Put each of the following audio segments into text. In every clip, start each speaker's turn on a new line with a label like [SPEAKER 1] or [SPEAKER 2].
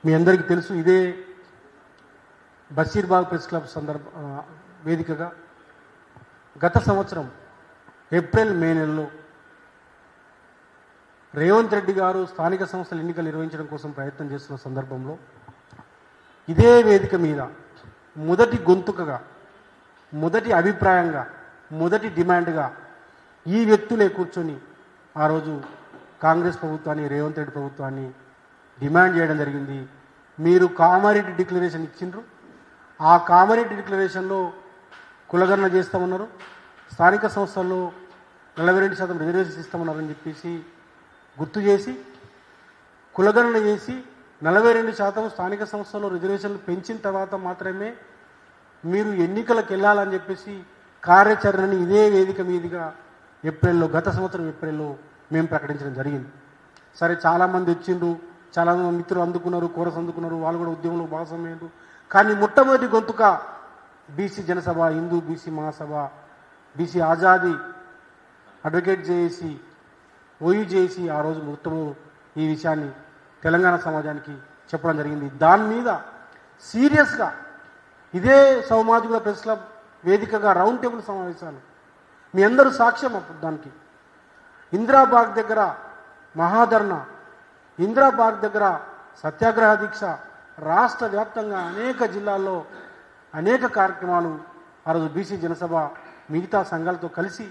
[SPEAKER 1] మీ అందరికీ తెలుసు, ఇదే బషీర్బాగ్ ప్రెస్ క్లబ్ వేదికగా గత సంవత్సరం ఏప్రిల్ మే నెలలో రేవంత్ రెడ్డి గారు స్థానిక సంస్థల ఎన్నికలు నిర్వహించడం కోసం ప్రయత్నం చేస్తున్న సందర్భంలో ఇదే వేదిక మీద మొదటి గొంతుకగా, మొదటి అభిప్రాయంగా, మొదటి డిమాండ్గా ఈ వ్యక్తులే కూర్చొని ఆ రోజు కాంగ్రెస్ ప్రభుత్వాన్ని, రేవంత్ రెడ్డి ప్రభుత్వాన్ని డిమాండ్ చేయడం జరిగింది. మీరు కామారెడ్డి డిక్లరేషన్ ఇచ్చిండ్రు, ఆ కామారెడ్డి డిక్లరేషన్లో కులగణన చేస్తామన్నారు, స్థానిక సంస్థల్లో 42% రిజర్వేషన్స్ ఇస్తామన్నారని చెప్పేసి గుర్తు చేసి కులగణన చేసి 42% స్థానిక సంస్థల్లో రిజర్వేషన్లు పెంచిన తర్వాత మాత్రమే మీరు ఎన్నికలకు వెళ్ళాలని చెప్పేసి కార్యాచరణని ఇదే వేదిక మీదుగా గత సంవత్సరం ఏప్రిల్లో మేము ప్రకటించడం జరిగింది. సరే, చాలామంది వచ్చిండ్రు, చాలామంది మిత్రులు అందుకున్నారు, కోరస్ అందుకున్నారు, వాళ్ళు కూడా ఉద్యమంలో భాగస్వామ్యారు. కానీ మొట్టమొదటి గొంతుక BC Janasabha, Hindu BC Mahasabha, BC Azadi, advocate JAC, OU JAC ఆ రోజు మొత్తము ఈ విషయాన్ని తెలంగాణ సమాజానికి చెప్పడం జరిగింది. దాని మీద సీరియస్గా ఇదే సామాజిక ప్రెస్ క్లబ్ వేదికగా రౌండ్ టేబుల్ సమావేశాలు, మీ అందరూ సాక్ష్యం. అప్పుడు దానికి ఇందిరాబాగ్ దగ్గర మహాధర్నా, ఇందిరాబాగ్ దగ్గర సత్యాగ్రహ దీక్ష, రాష్ట్ర వ్యాప్తంగా అనేక జిల్లాల్లో అనేక కార్యక్రమాలు ఆ రోజు బీసీ జనసభ మిగతా సంఘాలతో కలిసి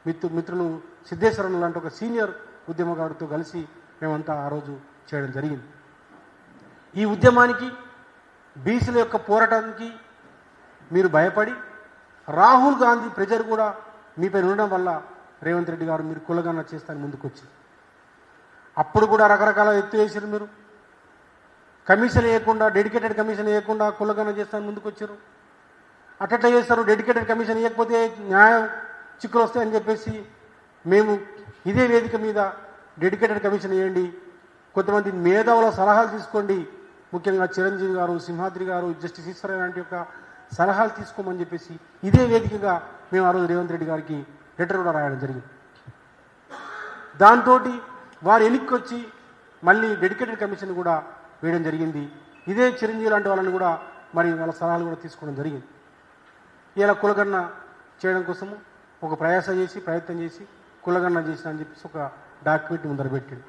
[SPEAKER 1] మిత్రులు సిద్ధేశ్వరన్ లాంటి ఒక సీనియర్ ఉద్యమకారుడితో కలిసి మేమంతా ఆ రోజు చేయడం జరిగింది. ఈ ఉద్యమానికి, బీసీల యొక్క పోరాటానికి మీరు భయపడి రాహుల్ గాంధీ ప్రెజర్ కూడా మీపై ఉండడం వల్ల రేవంత్ రెడ్డి గారు మీరు కులగణన చేస్తాను ముందుకొచ్చారు. అప్పుడు కూడా రకరకాల ఎత్తు వేసారు. మీరు కమిషన్ వేయకుండా, డెడికేటెడ్ కమిషన్ వేయకుండా కులగణన చేస్తాను ముందుకొచ్చారు. అట్లా చేస్తారు, డెడికేటెడ్ కమిషన్ ఇవ్వకపోతే న్యాయం చిక్కులు వస్తాయని చెప్పేసి మేము ఇదే వేదిక మీద డెడికేటెడ్ కమిషన్ వేయండి, కొంతమంది మేధావుల సలహాలు తీసుకోండి, ముఖ్యంగా చిరంజీవి గారు, సింహాద్రి గారు, జస్టిస్ ఈశ్వర లాంటి యొక్క సలహాలు తీసుకోమని చెప్పేసి ఇదే వేదికగా మేము ఆ రోజు రేవంత్ రెడ్డి గారికి లెటర్ కూడా రాయడం జరిగింది. దాంతో వారు వెనక్కి వచ్చి మళ్ళీ డెడికేటెడ్ కమిషన్ కూడా వేయడం జరిగింది. ఇదే చిరంజీవి లాంటి వాళ్ళని కూడా మరి వాళ్ళ సలహాలు కూడా తీసుకోవడం జరిగింది. ఇలా కులగణన చేయడం కోసము ఒక ప్రయత్నం చేసి కులగణన చేసిన అని చెప్పేసి ఒక డాక్యుమెంట్ ముందర పెట్టింది.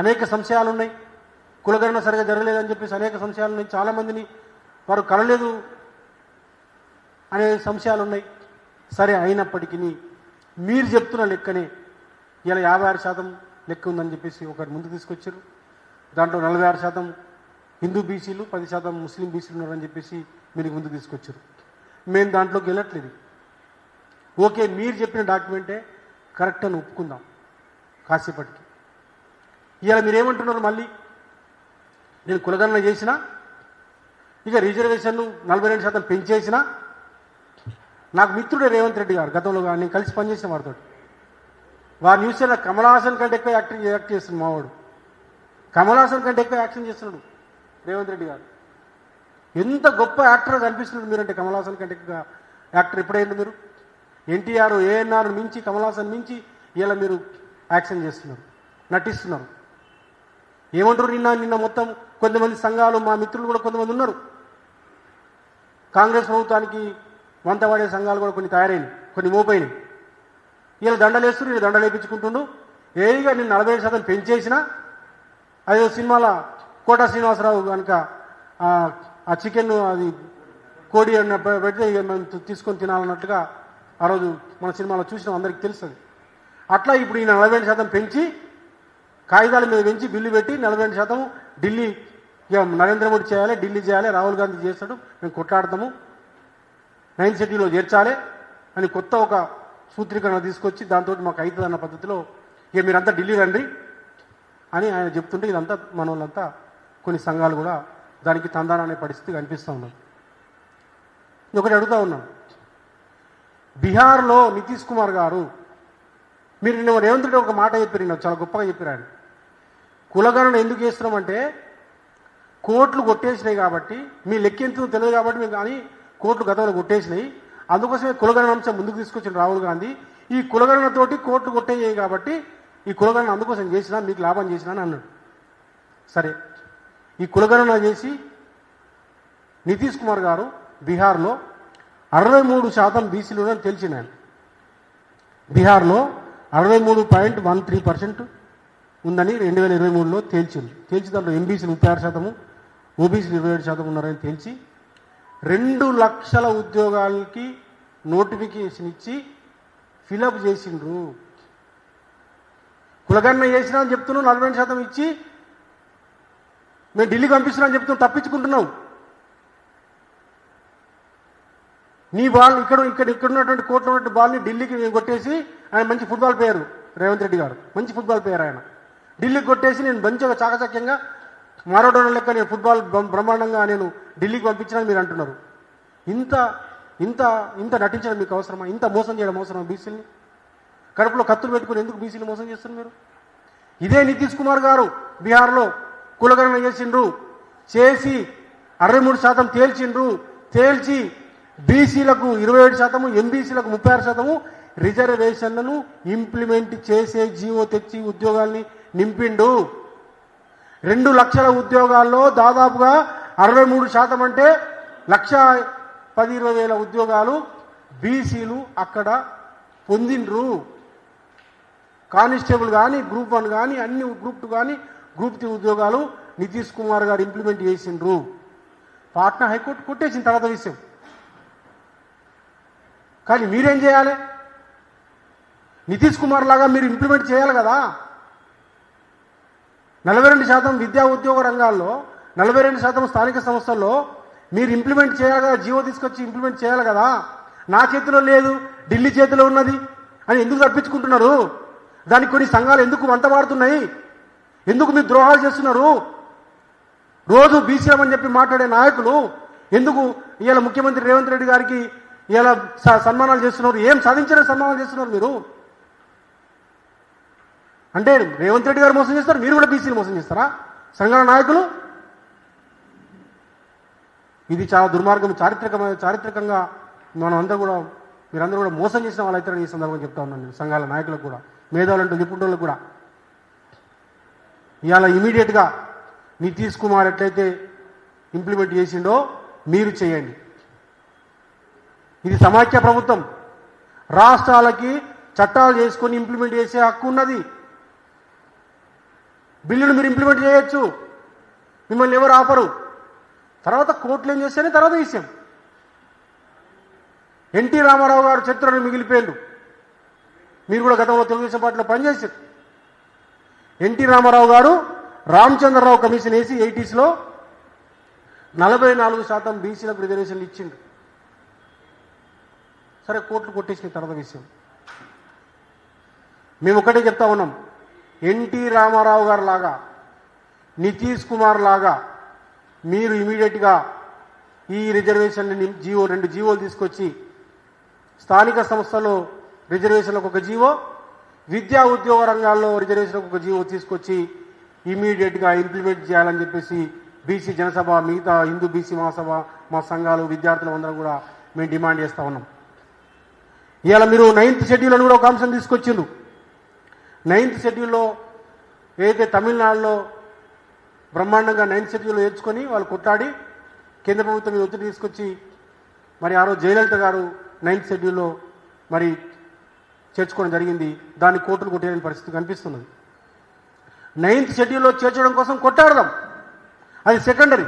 [SPEAKER 1] అనేక సంశయాలు ఉన్నాయి, కులగణన సరిగా జరగలేదని చెప్పేసి అనేక సంశయాలు ఉన్నాయి. చాలామందిని వారు కలలేదు అనే సంశయాలు ఉన్నాయి. సరే, అయినప్పటికీ మీరు చెప్తున్న లెక్కనే ఇలా 56% లెక్క ఉందని చెప్పేసి ఒకరు ముందు తీసుకొచ్చారు. దాంట్లో 46% హిందూ బీసీలు, 10% ముస్లిం బీసీలు ఉన్నారని చెప్పేసి మీరు ముందు తీసుకొచ్చారు. మేము దాంట్లోకి వెళ్ళట్లేదు. ఓకే, మీరు చెప్పిన డాక్యుమెంటే కరెక్ట్ అని ఒప్పుకుందాం కాసేపటికి. ఇవాళ మీరేమంటున్నారు, మళ్ళీ నేను కులగణన చేసినా, ఇక రిజర్వేషన్లు 42% పెంచేసినా, నాకు మిత్రుడే రేవంత్ రెడ్డి గారు, గతంలో నేను కలిసి పనిచేసిన వారితో, వారి న్యూస్ ఛానల్ కమల్ హాసన్ కంటే ఎక్కువ యాక్ట్ చేస్తున్నాడు. మావాడు కమల్ హాసన్ కంటే ఎక్కువ యాక్షన్ చేస్తున్నాడు రేవంత్ రెడ్డి గారు. ఎంత గొప్ప యాక్టర్ కనిపిస్తున్నాడు మీరంటే, కమల్ హాసన్ కంటే ఎక్కువ యాక్టర్ ఎప్పుడైంది మీరు? ఎన్టీఆర్, ఏఎన్ఆర్ మించి, కమల్ హాసన్ మించి ఇలా మీరు యాక్షన్ చేస్తున్నారు, నటిస్తున్నారు. ఏమంటారు? నిన్న మొత్తం కొంతమంది సంఘాలు, మా మిత్రులు కూడా కొంతమంది ఉన్నారు, కాంగ్రెస్ ప్రభుత్వానికి వంత పడే సంఘాలు కూడా కొన్ని తయారైనవి, కొన్ని మోపోయినాయి. వీళ్ళు దండలేస్తున్నారు, వీళ్ళు దండలు వేయించుకుంటుండు. ఏదిగా నేను 45% పెంచేసినా, అదే సినిమాల కోటా శ్రీనివాసరావు కనుక ఆ చికెన్, అది కోడి అన్న పెడితే మేము తీసుకొని తినాలన్నట్టుగా ఆ రోజు మన సినిమాలో చూసినాం, అందరికీ తెలుస్తుంది. అట్లా ఇప్పుడు ఈ 42% పెంచి, కాగితాల మీద పెంచి బిల్లు పెట్టి 42% ఢిల్లీ, ఇక నరేంద్ర మోడీ చేయాలి, ఢిల్లీ చేయాలి, రాహుల్ గాంధీ చేస్తాడు, మేము కొట్లాడతాము, 9th షెడ్యూల్లో చేర్చాలి అని కొత్త ఒక సూత్రీకరణ తీసుకొచ్చి దాంతో మాకు అవుతుంది అన్న పద్ధతిలో ఇక మీరంతా ఢిల్లీ రండి అని ఆయన చెప్తుంటే, ఇదంతా మన వాళ్ళంతా కొన్ని సంఘాలు కూడా దానికి తందాన అనే పరిస్థితి కనిపిస్తూ ఉన్నది. ఒకటి అడుగుతూ ఉన్నాను, బీహార్లో నితీష్ కుమార్ గారు, మీరు నిన్న రేవంత్ రెడ్డి ఒక మాట చెప్పారు, నాకు చాలా గొప్పగా చెప్పారు. ఆయన కులగణన ఎందుకు చేస్తున్నామంటే, కోట్లు కొట్టేసినాయి కాబట్టి, మీ లెక్కెంతో తెలియదు కాబట్టి మేము, కానీ కోట్లు గతంలో కొట్టేసినాయి, అందుకోసమే కులగణన అంశం ముందుకు తీసుకొచ్చిన రాహుల్ గాంధీ. ఈ కులగణనతోటి కోట్లు కొట్టేయాయి కాబట్టి ఈ కులగణన అందుకోసం చేసినా, మీకు లాభం చేసినా అని అన్నాడు. సరే, ఈ కులగణన చేసి నితీష్ కుమార్ గారు బీహార్లో 63% బీసీలు అని తెలిసిన బీహార్లో 63.13% ఉందని 2023లో తేల్చి దాంట్లో ఎంబీసీలు 36%, ఓబీసీలు 27% ఉన్నారని తేల్చి 2 లక్షల ఉద్యోగాలకి నోటిఫికేషన్ ఇచ్చి ఫిలప్ చేసిండ్రు. కులగణన చేసినా అని చెప్తున్నావు, 42% ఇచ్చి మేము ఢిల్లీకి పంపిస్తున్నాం అని చెప్తున్నాం, తప్పించుకుంటున్నాం. నీ బాల్ ఇక్కడ ఉన్నటువంటి కోర్టులో ఉన్నటువంటి బాల్ని ఢిల్లీకి కొట్టేసి ఆయన మంచి ఫుట్బాల్ ప్లేయరు రేవంత్ రెడ్డి గారు, మంచి ఫుట్బాల్ ప్లేయర్ ఆయన. ఢిల్లీకి కొట్టేసి నేను మంచిగా చాకచక్యంగా మారోడోన లెక్క నేను ఫుట్బాల్ బ్రహ్మాండంగా నేను ఢిల్లీకి పంపించానని మీరు అంటున్నారు. ఇంత ఇంత ఇంత నటించడం మీకు అవసరమా? ఇంత మోసం చేయడం అవసరమా? బీసీని కడుపులో కత్తులు పెట్టుకుని ఎందుకు బీసీని మోసం చేస్తున్నారు మీరు? ఇదే నితీష్ కుమార్ గారు బీహార్లో కులగణన చేసిండ్రు, చేసి 63% తేల్చిండ్రు. తేల్చి బీసీలకు 27%, ఎంబీసీలకు 36% రిజర్వేషన్లను ఇంప్లిమెంట్ చేసే జీవో తెచ్చి ఉద్యోగాల్ని నింపిండు. 2 లక్షల ఉద్యోగాల్లో దాదాపుగా 63% అంటే 1,10,20,000 ఉద్యోగాలు బీసీలు అక్కడ పొందిండ్రు. కానిస్టేబుల్ కానీ, గ్రూప్ 1 కానీ, అన్ని గ్రూప్ 2 కానీ, గ్రూప్ 3 ఉద్యోగాలు నితీష్ కుమార్ గారు ఇంప్లిమెంట్ చేసిండ్రు. పాట్నా హైకోర్టు కొట్టేసిన తర్వాత విషయం. కానీ మీరేం చేయాలి? నితీష్ కుమార్ లాగా మీరు ఇంప్లిమెంట్ చేయాలి కదా. 42% విద్యా ఉద్యోగ రంగాల్లో, 42% స్థానిక సంస్థల్లో మీరు ఇంప్లిమెంట్ చేయాలి కదా, జీవో తీసుకొచ్చి ఇంప్లిమెంట్ చేయాలి కదా. నా చేతిలో లేదు, ఢిల్లీ చేతిలో ఉన్నది అని ఎందుకు తప్పించుకుంటున్నారు? దానికి కొన్ని సంఘాలు ఎందుకు వంతమాడుతున్నాయి? ఎందుకు మీరు ద్రోహాలు చేస్తున్నారు? రోజు బీసీఎం చెప్పి మాట్లాడే నాయకులు ఎందుకు ఇవాళ ముఖ్యమంత్రి రేవంత్ రెడ్డి గారికి ఇలా సన్మానాలు చేస్తున్నారు? ఏం సాధించిన సన్మానాలు చేస్తున్నారు మీరు? అంటే రేవంత్ రెడ్డి గారు మోసం చేస్తారు, మీరు కూడా బీసీలు మోసం చేస్తారా సంఘాల నాయకులు? ఇది చాలా దుర్మార్గం. చారిత్రకంగా మనం అంతా కూడా మీరందరూ కూడా మోసం చేసిన వాళ్ళు అయితే ఈ సందర్భంగా చెప్తా ఉన్నాను నేను. సంఘాల నాయకులకు కూడా, మేధావులంటూ నిపుణులకు కూడా ఇవాళ ఇమీడియట్గా నితీష్ కుమార్ ఎట్లయితే ఇంప్లిమెంట్ చేసిండో మీరు చేయండి. ఇది సమాఖ్య ప్రభుత్వం. రాష్ట్రాలకి చట్టాలు చేసుకొని ఇంప్లిమెంట్ చేసే హక్కు ఉన్నది. బిల్లును మీరు ఇంప్లిమెంట్ చేయొచ్చు, మిమ్మల్ని ఎవరు ఆపరు. తర్వాత కోర్టులు ఏం చేస్తేనే తర్వాత విషయం. ఎన్టీ రామారావు గారు చరిత్రను మిగిలిపోయారు. మీరు కూడా గతంలో తెలుగుదేశం పార్టీలో పనిచేశారు. ఎన్టీ రామారావు గారు రామచంద్రరావు కమిషన్ వేసి 80sలో 44% బీసీలకు రిజర్వేషన్లు ఇచ్చిండు. సరే, కోర్టులు కొట్టేసిన తర్వాత విషయం. మేము ఒకటే చెప్తా ఉన్నాం, ఎన్టీ రామారావు గారు లాగా, నితీష్ కుమార్ లాగా మీరు ఇమీడియట్గా ఈ రిజర్వేషన్లని రెండు జీవోలు తీసుకొచ్చి స్థానిక సంస్థల్లో రిజర్వేషన్లకు ఒక జీవో, విద్యా ఉద్యోగ రంగాల్లో రిజర్వేషన్లకు ఒక జీవో తీసుకొచ్చి ఇమీడియట్గా ఇంప్లిమెంట్ చేయాలని చెప్పేసి బీసీ జనసభ, మిగతా హిందూ బీసీ మహాసభ, మా సంఘాలు, విద్యార్థులు అందరం కూడా మేము డిమాండ్ చేస్తూ ఉన్నాం. ఇవాళ మీరు 9th షెడ్యూల్ అని కూడా ఒక అంశం తీసుకొచ్చిండ్రు. 9th షెడ్యూల్లో ఏదైతే తమిళనాడులో బ్రహ్మాండంగా 9th షెడ్యూల్ నేర్చుకొని వాళ్ళు కొట్టాడి కేంద్ర ప్రభుత్వం మీద ఒత్తిడి తీసుకొచ్చి మరి ఆ రోజు జయలలిత గారు 9th షెడ్యూల్లో మరి చేర్చుకోవడం జరిగింది. దాన్ని కోర్టులు కొట్టేయని పరిస్థితి కనిపిస్తున్నది. 9th షెడ్యూల్లో చేర్చడం కోసం కొట్టాడదాం, అది సెకండరీ.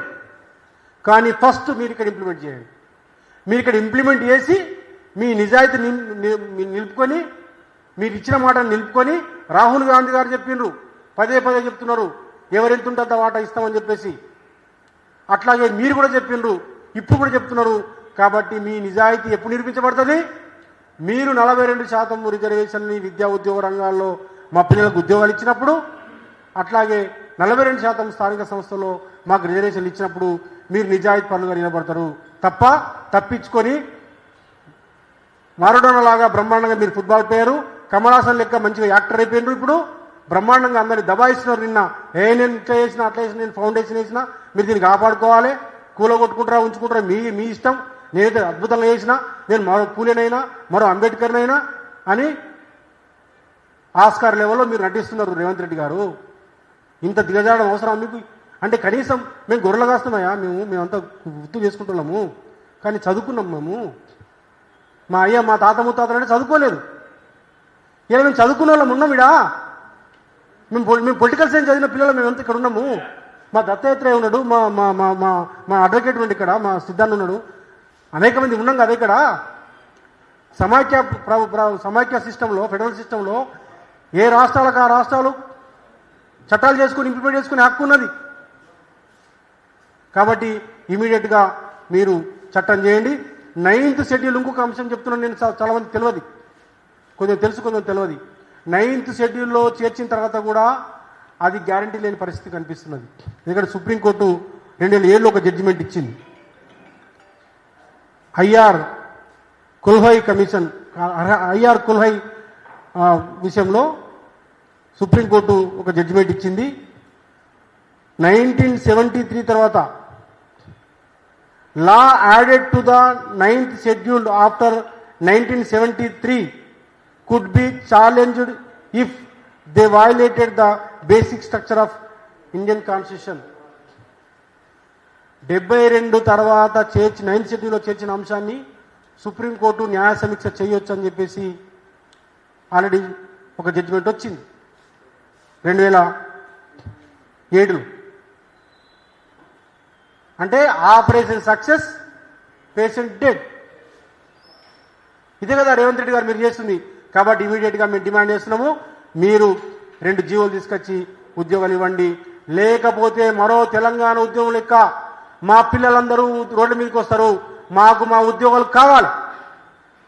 [SPEAKER 1] కానీ ఫస్ట్ మీరు ఇక్కడ ఇంప్లిమెంట్ చేయండి. మీరు ఇక్కడ ఇంప్లిమెంట్ చేసి మీ నిజాయితీ నిలుపుకొని, మీరు ఇచ్చిన మాటను నిలుపుకొని, రాహుల్ గాంధీ గారు చెప్పిండ్రు, పదే చెప్తున్నారు ఎవరెంత ఉంటుందో వాటా ఇస్తామని చెప్పేసి. అట్లాగే మీరు కూడా చెప్పిండ్రు, ఇప్పుడు కూడా చెప్తున్నారు. కాబట్టి మీ నిజాయితీ ఎప్పుడు నిరూపించబడుతుంది? మీరు 42% రిజర్వేషన్ని విద్యా ఉద్యోగ రంగాల్లో మా పిల్లలకు ఉద్యోగాలు ఇచ్చినప్పుడు, అట్లాగే 42% స్థానిక సంస్థల్లో మాకు రిజర్వేషన్లు ఇచ్చినప్పుడు మీరు నిజాయితీ పనులుగా నిలబడతారు తప్ప తప్పించుకొని మారోడోనా లాగా బ్రహ్మాండంగా మీరు ఫుట్బాల్ ప్లేయరు, కమల్ హాసన్ లెక్క మంచిగా యాక్టర్ అయిపోయినారు. ఇప్పుడు బ్రహ్మాండంగా అందరినీ దబాయిస్తున్నారు. నిన్న నేను ఇట్లా చేసినా అట్లా చేసిన, నేను ఫౌండేషన్ వేసినా, మీరు దీన్ని కాపాడుకోవాలి, కూలగొట్టుకుంటారా ఉంచుకుంటారా మీ ఇష్టం. నేనైతే అద్భుతంగా చేసినా, నేను మరో పూలేనైనా మరో అంబేద్కర్నైనా అని ఆస్కార్ లెవెల్లో మీరు నటిస్తున్నారు రేవంత్ రెడ్డి గారు. ఇంత దిగజాడడం అవసరం మీకు? అంటే కనీసం మేము గొర్రెలు కాస్తున్నాయా, మేమంతా గుర్తు చేసుకుంటున్నాము, కానీ చదువుకున్నాం మేము. మా అయ్య మా తాత ముత్తాతలు అంటే చదువుకోలేదు. ఇలా మేము చదువుకున్న వాళ్ళం ఉన్నాం. ఇడా మేము పొలిటికల్ సైన్స్ చదివిన పిల్లలు మేమంతా ఇక్కడ ఉన్నాము. మా దత్తాత్రేయ ఉన్నాడు, మా మా మా మా మా అడ్వకేట్ ఉన్నాడు, ఇక్కడ మా సిద్ధాంత్ ఉన్నాడు, అనేక మంది ఉన్నాం కదా. ఇక్కడ సమాఖ్య సిస్టంలో, ఫెడరల్ సిస్టంలో ఏ రాష్ట్రాలకు ఆ రాష్ట్రాలు చట్టాలు చేసుకుని ఇంప్లిమెంట్ చేసుకునే హక్కు ఉన్నది. కాబట్టి ఇమీడియట్గా మీరు చట్టం చేయండి. 9th షెడ్యూల్ ఇంకొక అంశం చెప్తున్నాను నేను, చాలా మంది తెలియదు, కొంచెం తెలుసు కొంచెం తెలియదు. 9th షెడ్యూల్లో చేర్చిన తర్వాత కూడా అది గ్యారంటీ లేని పరిస్థితి కనిపిస్తున్నది. ఎందుకంటే సుప్రీంకోర్టు 2007లో ఒక జడ్జిమెంట్ ఇచ్చింది. IR Coelho commission, IR Coelho విషయంలో సుప్రీంకోర్టు ఒక జడ్జిమెంట్ ఇచ్చింది. 1973 తర్వాత law added to the 9th schedule after 1973 could be challenged if they violated the basic structure of Indian Constitution. 72 తర్వాత 9th షెడ్యూల్లో చేర్చిన అంశాన్ని సుప్రీంకోర్టు న్యాయ సమీక్ష చేయొచ్చు అని చెప్పేసి ఆల్రెడీ ఒక జడ్జిమెంట్ వచ్చింది 2007లో. అంటే ఆపరేషన్ సక్సెస్, పేషెంట్ డెడ్. ఇదే కదా రేవంత్ రెడ్డి గారు మీరు చేస్తుంది. కాబట్టి ఇమీడియట్గా మేము డిమాండ్ చేస్తున్నాము, మీరు 2 జీవోలు తీసుకొచ్చి ఉద్యోగాలు ఇవ్వండి. లేకపోతే మరో తెలంగాణ ఉద్యోగం లెక్క మా పిల్లలందరూ రోడ్ల మీదకి వస్తారు. మాకు మా ఉద్యోగాలు కావాలి.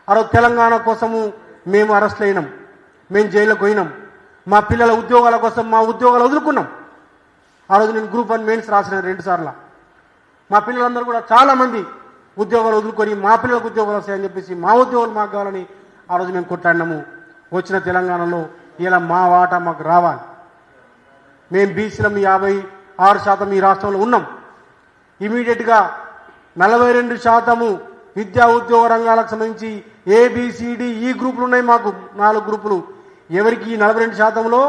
[SPEAKER 1] ఆ రోజు తెలంగాణ కోసము మేము అరెస్ట్ అయినాం, మేము జైలుకు పోయినాం, మా పిల్లల ఉద్యోగాల కోసం మా ఉద్యోగాలు వదులుకున్నాం. ఆ రోజు నేను గ్రూప్ 1 మెయిన్స్ రాసిన 2 సార్లు. మా పిల్లలందరూ కూడా చాలామంది ఉద్యోగాలు వదులుకొని మా పిల్లలకు ఉద్యోగాలు వస్తాయని చెప్పేసి మా ఉద్యోగాలు మాకు కావాలని ఆ రోజు మేము కొట్లాడినాము. వచ్చిన తెలంగాణలో ఇలా మా వాటా మాకు రావాలి. మేము బీసీలం 56% ఈ రాష్ట్రంలో ఉన్నాం. ఇమీడియట్గా 42% విద్యా ఉద్యోగ రంగాలకు సంబంధించి ABCDE గ్రూపులు ఉన్నాయి. మాకు 4 గ్రూపులు. ఎవరికి 42%లో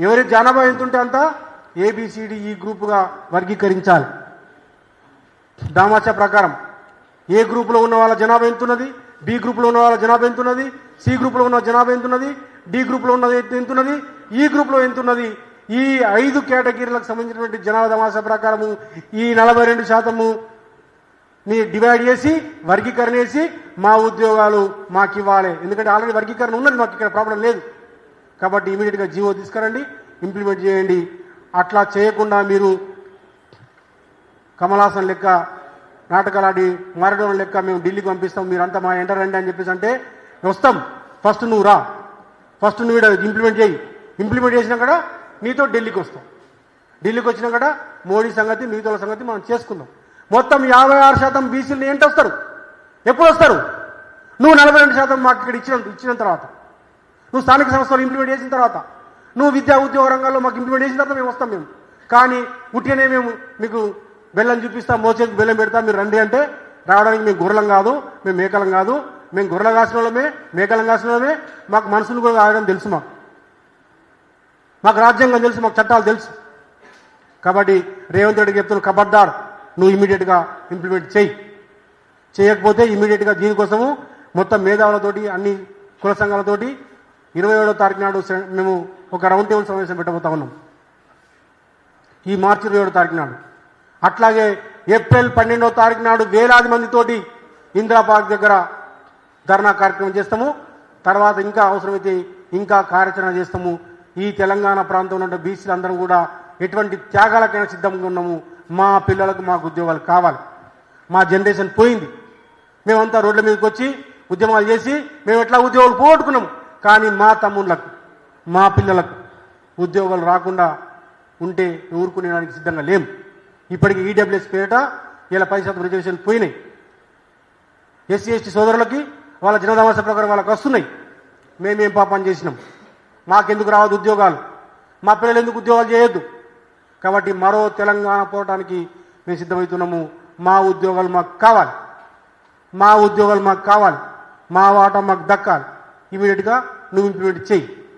[SPEAKER 1] ఎవరి జనాభా ఎంత ఉంటే అంత ABCDE గ్రూపుగా వర్గీకరించాలి. దామాషా ప్రకారం ఏ గ్రూపులో ఉన్న వాళ్ళ జనాభా ఎంతున్నది, బి గ్రూపులో ఉన్న వాళ్ళ జనాభా ఎంతున్నది, సి గ్రూపులో ఉన్న జనాభా ఎంతున్నది, డి గ్రూపులో ఉన్నది ఎంతున్నది, ఈ గ్రూపులో ఎంతున్నది. ఈ 5 కేటగిరీలకు సంబంధించినటువంటి జనాభా దామాషా ప్రకారము ఈ 42%ని డివైడ్ చేసి వర్గీకరణ చేసి మా ఉద్యోగాలు మాకు ఇవ్వాలి. ఎందుకంటే ఆల్రెడీ వర్గీకరణ ఉన్నది, మాకు ఇక్కడ ప్రాబ్లం లేదు. కాబట్టి ఇమీడియట్గా జీవో తీసుకురండి, ఇంప్లిమెంట్ చేయండి. అట్లా చేయకుండా మీరు కమలాసన్ లెక్క నాటకాలాడి మారడం లెక్క మేము ఢిల్లీకి పంపిస్తాం, మీరంతా మా ఎంటర్ రండి అని చెప్పేసి అంటే వస్తాం. ఫస్ట్ నువ్వు రా, ఫస్ట్ నువ్వు ఇంప్లిమెంట్ చేయి. ఇంప్లిమెంట్ చేసినా కూడా నీతో ఢిల్లీకి వస్తాం. ఢిల్లీకి వచ్చినా కూడా మోడీ సంగతి మిగతా సంగతి మనం చేసుకుందాం. మొత్తం 56% బీసీలు ఏంటి వస్తారు, ఎప్పుడు వస్తారు? నువ్వు 42% మాకు ఇక్కడ ఇచ్చిన తర్వాత, నువ్వు స్థానిక సంస్థలు ఇంప్లిమెంట్ చేసిన తర్వాత, నువ్వు విద్యా ఉద్యోగ రంగాల్లో మాకు ఇంప్లిమెంట్ చేసిన తర్వాత మేము వస్తాం. మేము కానీ ఉట్టినే మేము మీకు బెల్లం చూపిస్తాం, మోచేతికి బెల్లం పెడతాం, మీరు రండి అంటే రావడానికి మేము గొర్రెలం కాదు, మేము మేకలం కాదు. మేము గొర్రెల కాసిన వాళ్ళమే, మేకలం కాసిన వాళ్ళమే. మాకు మనసులు కూడా ఆగడం తెలుసు, మాకు రాజ్యాంగం తెలుసు, మాకు చట్టాలు తెలుసు. కాబట్టి రేవంత్ రెడ్డికి చెప్తున్న ఖబర్దార్, నువ్వు ఇమీడియట్గా ఇంప్లిమెంట్ చేయి. చేయకపోతే ఇమీడియట్గా దీనికోసము మొత్తం మేధావులతోటి అన్ని కుల సంఘాలతోటి 27వ తారీఖు నాడు మేము ఒక రౌండ్ టేబుల్ సమావేశం పెట్టబోతా ఉన్నాం, ఈ మార్చి 27వ తారీఖు నాడు. అట్లాగే ఏప్రిల్ 12వ తారీఖు నాడు వేలాది మందితోటి ఇందిరా పార్క్ దగ్గర ధర్నా కార్యక్రమం చేస్తాము. తర్వాత ఇంకా అవసరమైతే ఇంకా కార్యాచరణ చేస్తాము. ఈ తెలంగాణ ప్రాంతంలో ఉన్న బీసీలు అందరం కూడా ఎటువంటి త్యాగాలకైనా సిద్ధంగా ఉన్నాము. మా పిల్లలకు మాకు ఉద్యోగాలు కావాలి. మా జనరేషన్ పోయింది. మేమంతా రోడ్ల మీదకి వచ్చి ఉద్యమాలు చేసి మేము ఎట్లా ఉద్యోగాలు పోగొట్టుకున్నాము. కానీ మా తమ్ముళ్ళకు, మా పిల్లలకు ఉద్యోగాలు రాకుండా ఉంటే ఊరుకునేడానికి సిద్ధంగా లేము. ఇప్పటికీ ఈడబ్ల్యూఎస్ పేరిట ఇలా 10% రిజర్వేషన్ పోయినాయి. ఎస్సీ ఎస్టీ సోదరులకి వాళ్ళ జనదామాస ప్రకారం వాళ్ళకి వస్తున్నాయి. మేమేం పాపం చేసినాం? మాకెందుకు రావద్దు ఉద్యోగాలు? మా పిల్లలు ఎందుకు ఉద్యోగాలు చేయొద్దు? కాబట్టి మరో తెలంగాణ పోవటానికి మేము సిద్ధమవుతున్నాము. మా ఉద్యోగాలు మాకు కావాలి, మా ఉద్యోగాలు మాకు కావాలి, మా వాటా మాకు దక్కాలి. ఇమీడియట్గా నువ్వు ఇంప్లిమెంట్ చెయ్యి.